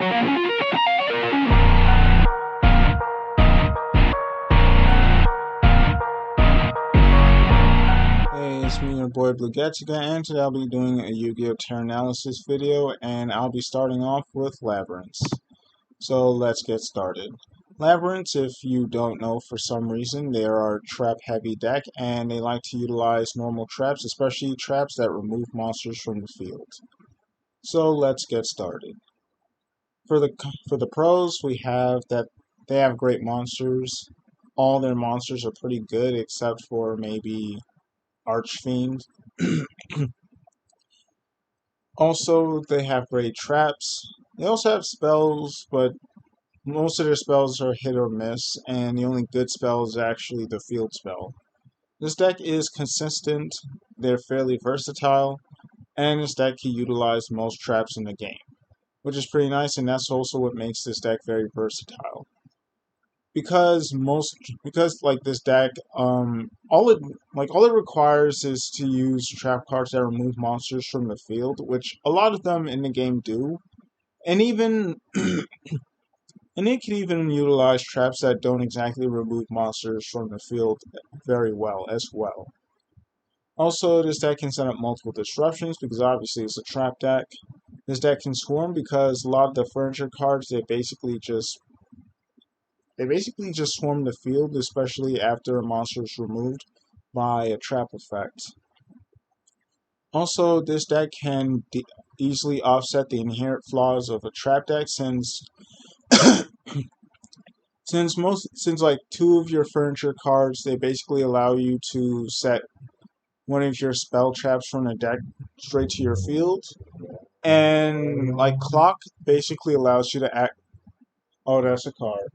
Hey, it's me, your boy Bluegatsiga, and today I'll be doing a Yu-Gi-Oh! Tier analysis video, and I'll be starting off with Labrynths. So let's get started. Labrynths, if you don't know for some reason, they are a trap-heavy deck, and they like to utilize normal traps, especially traps that remove monsters from the field. So let's get started. For the pros, we have that they have great monsters. All their monsters are pretty good, except for maybe Archfiend. Also, they have great traps. They also have spells, but most of their spells are hit or miss, and the only good spell is actually the field spell. This deck is consistent, they're fairly versatile, and this deck can utilize most traps in the game, which is pretty nice, and that's also what makes this deck very versatile. Because like this deck, all it requires is to use trap cards that remove monsters from the field, which a lot of them in the game do, and even and it can even utilize traps that don't exactly remove monsters from the field very well as well. Also, this deck can set up multiple disruptions because obviously it's a trap deck. This deck can swarm because a lot of the furniture cards they basically just swarm the field, especially after a monster is removed by a trap effect. Also, this deck can easily offset the inherent flaws of a trap deck since like two of your furniture cards, they basically allow you to set one of your spell traps from the deck straight to your field, and like clock basically allows you to act. Oh, that's a card.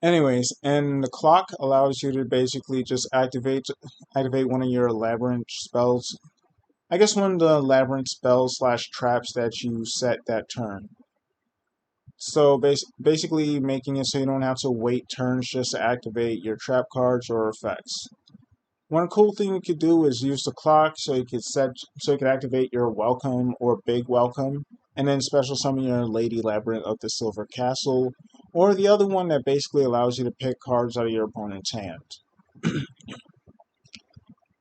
Anyways, and the clock allows you to basically just activate one of your labyrinth spells. I guess one of the labyrinth spells slash traps that you set that turn. So basically making it so you don't have to wait turns just to activate your trap cards or effects. One cool thing you could do is use the clock so you could activate your welcome or big welcome, and then special summon your Lady Labyrinth of the Silver Castle, or the other one that basically allows you to pick cards out of your opponent's hand.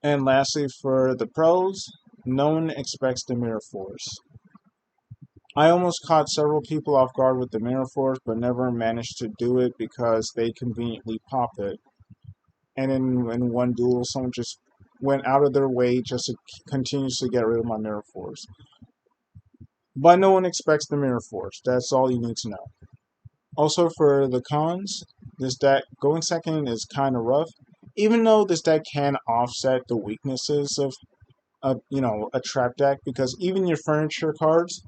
And lastly, for the pros, no one expects the Mirror Force. I almost caught several people off guard with the Mirror Force, but never managed to do it because they conveniently pop it. And in one duel, someone just went out of their way just to continuously get rid of my Mirror Force. But no one expects the Mirror Force. That's all you need to know. Also, for the cons, this deck going second is kind of rough. Even though this deck can offset the weaknesses of a trap deck, because even your furniture cards,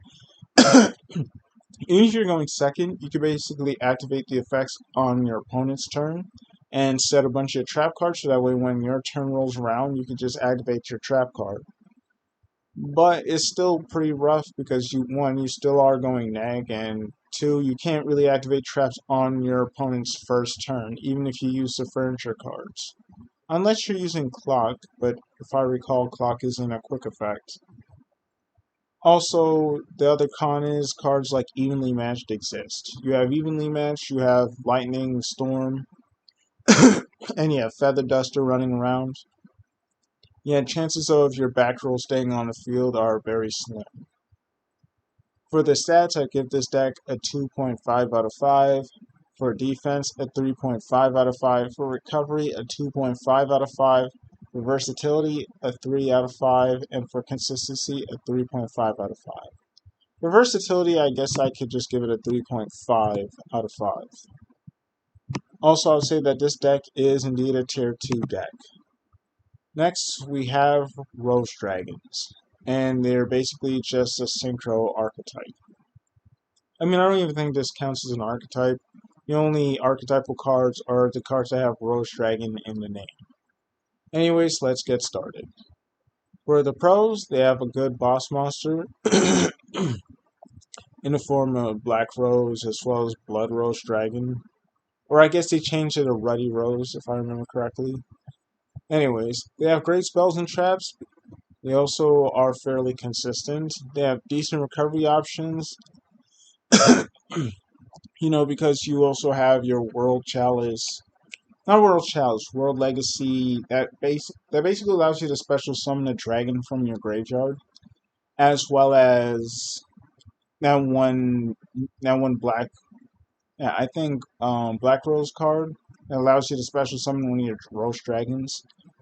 even if you're going second, you can basically activate the effects on your opponent's turn and set a bunch of trap cards so that way when your turn rolls around, you can just activate your trap card. But it's still pretty rough because you still are going neg, and two, you can't really activate traps on your opponent's first turn, even if you use the furniture cards. Unless you're using clock, but if I recall, clock isn't a quick effect. Also, the other con is cards like Evenly Matched exist. You have Evenly Matched, you have Lightning Storm, and you have Feather Duster running around. Yeah, chances of your back roll staying on the field are very slim. For the stats, I give this deck a 2.5 out of 5. For defense, a 3.5 out of 5. For recovery, a 2.5 out of 5. For versatility, a 3 out of 5. And for consistency, a 3.5 out of 5. For versatility, I guess I could just give it a 3.5 out of 5. Also, I'll say that this deck is indeed a tier 2 deck. Next, we have Rose Dragons, and they're basically just a synchro archetype. I mean, I don't even think this counts as an archetype. The only archetypal cards are the cards that have Rose Dragon in the name. Anyways, let's get started. For the pros, they have a good boss monster in the form of Black Rose as well as Blood Rose Dragon. Or I guess they changed it to Ruddy Rose, if I remember correctly. Anyways, they have great spells and traps. They also are fairly consistent. They have decent recovery options. Because you also have your World Chalice, not World Chalice, World Legacy that basically allows you to special summon a dragon from your graveyard, as well as that one that one black yeah, I think Black Rose card that allows you to special summon one of your roast dragons,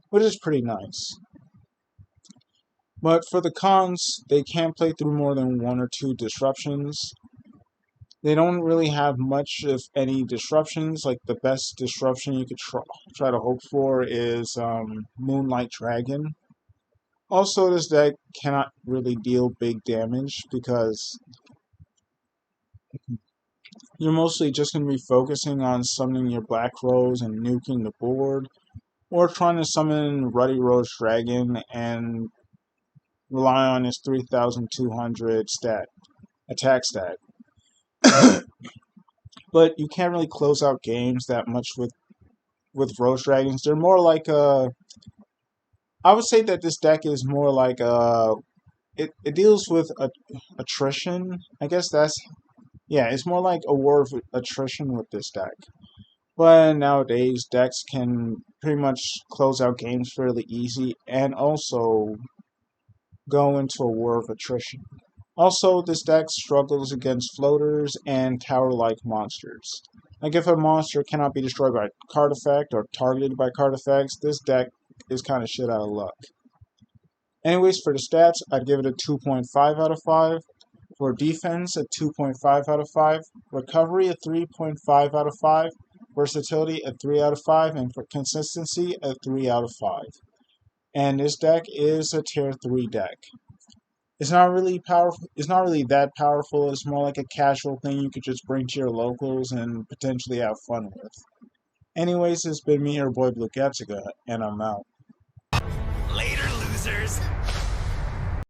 which is pretty nice. But for the cons, they can't play through more than one or two disruptions. They don't really have much, if any, disruptions. Like the best disruption you could try to hope for is Moonlight Dragon. Also, this deck cannot really deal big damage because you're mostly just going to be focusing on summoning your Black Rose and nuking the board, or trying to summon Ruddy Rose Dragon and rely on his 3,200 attack stat. But you can't really close out games that much with Rose Dragons. They're more like a. I would say that this deck is more like a. It deals with attrition. I guess that's. Yeah, it's more like a war of attrition with this deck. But nowadays, decks can pretty much close out games fairly easy and also go into a war of attrition. Also, this deck struggles against floaters and tower-like monsters. Like if a monster cannot be destroyed by card effect or targeted by card effects, this deck is kind of shit out of luck. Anyways, for the stats, I'd give it a 2.5 out of 5. For defense, a 2.5 out of 5. Recovery, a 3.5 out of 5. Versatility, a 3 out of 5. And for consistency, a 3 out of 5. And this deck is a tier 3 deck. It's not really powerful. It's not really that powerful. It's more like a casual thing you could just bring to your locals and potentially have fun with. Anyways, it's been me, your boy Blue Capsica, and I'm out. Later, losers.